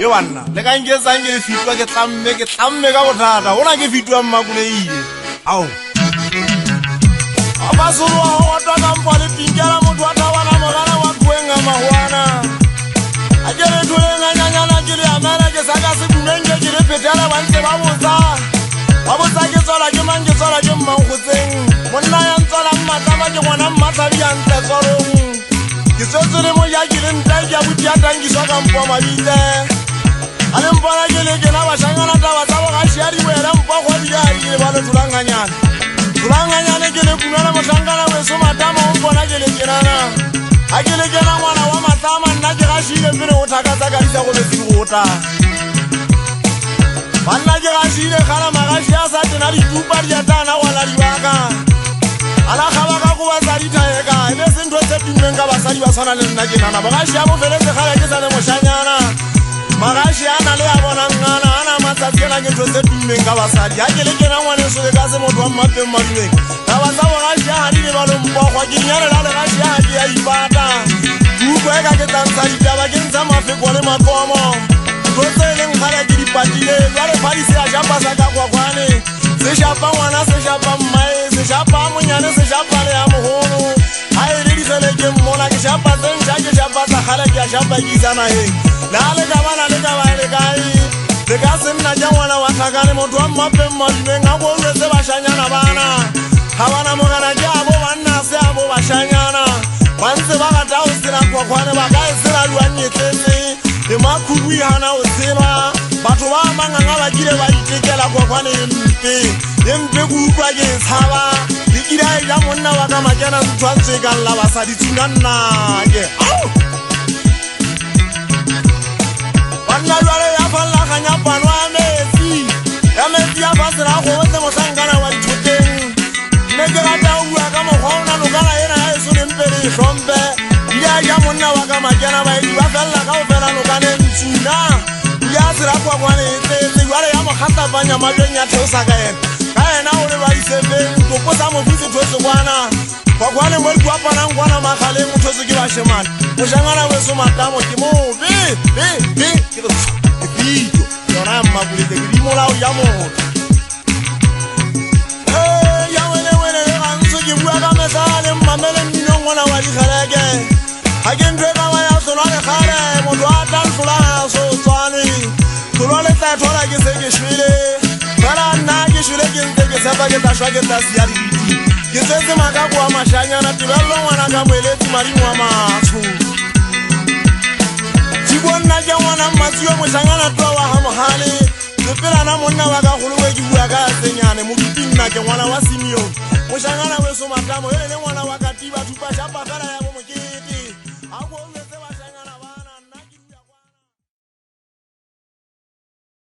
e wanna le ka ingeza nge Fito ke tlamme ka bothata ona ke Fito a Makoleile au abasuru wa tata mpale pingela motho a tabana mogala wa Bohoeng mahwana a ke re tholenga nyanyana ke le amana ke saka se bumenge ke le petela ba ntse ba botsa ke tsola ke mang ke tsola ke mmangotseng monna ya ntsola mmatama ke ngwana mmatsabi ya ntse tsorong ke tsetsele mo ya ke le nta ke a buti ya tangiswa ka mpo mabile a le mpona ke le kena bashangana taba tsa bogashi ya diwela mpo go di ya ke ba le tulanganyana ke le kunana moshangana weso matama o mpona ke le kenana a ke le kena ngwana wa matama nna ke gashile pele go thakatsa ka disa go besi go ta banna ke gashile kana magashi a sa tena ditupa di atana wala di baka ala khaba ka go batsa di thaeka ile sentho tse tummeng ka basadi ba tshwana le nna ke nana bagashi a bofeletse khala ke sa le moshanyana magashi ana le a bona ngana ana matsatsela ke ntho tse tummeng ka basadi ha ke le kena ngwane so le ka se motho wa mmapeng maduleng ka batsa bagashi a di le ba lo mpogwa ke nyane la le gashi a ke ya ipata buko e ka ke tantsa ditaba ke ntsa mafeko le makomo tse le ngala ke dipatile jwale phadise a japa sa ka kwakwane se japa ngwana se japa mmae se japa monyane se japa le ya moholo ha e le digele ke mmona ke japa tsenja ke japa sa khala ke a japa ke tsana he la le ka bana le ka ba le kai le ka se nna ja ngwana wa thakane motho wa mmape mmaduleng a go letse bashanyana bana ha bana mogana ke abo banna se abo bashanyana bantse ba ga tao sena kwakwane ba ka e sela luanyetsetse e makhubui hana o tseba batho ba manganga ba kile ba itekela kwakwane empe go utlwa ke tshaba le kila ya monna wa ka makena ntshwantse ka lla basadi tsuna nna ke banna jwale ya falla ganya pano ya metsi ya basera go botse mosangana wa dithoteng ne ke rata o bua ka mokgwa ona lokala ena ya eso le mpele hlompe ya monna wa ka makena ba e ba fella ka o fela lokane ntsuna ya sera kwa kwane tse jwale ya mogata banya mabeng ya theosa ka ena o le ba isebeng go posa mo fitse thotse kwana kwa kwane mo kwa pana ngwana magale mo thotse ke ba shemane mo shangana weso matamo ke mo be ke go Fito yona Makoleile ke di molao ya mo ya wele Rantso ke bua ka mesale mmamele mmino ngwana wa dikgeleke ha ke ntwe ka wa ya tsona le khale motho a tantlola so tswane tlola le tla thola ke se ke shwele bana nna ke shwele ke ntse ke tsapa ke tashwa ke tasi ya dibiti ke tsetse maka kwa mashanyana tibello ngwana ka moeletsi marimo wa matsho tibonna ke ngwana mmatsi yo moshangana twa wa ha mohale sepela na monna wa ka golwe ke bua ka senyane mo bitinna ke ngwana wa Simeon moshangana weso matamo ele ngwana wa ka tiba thupa japa fela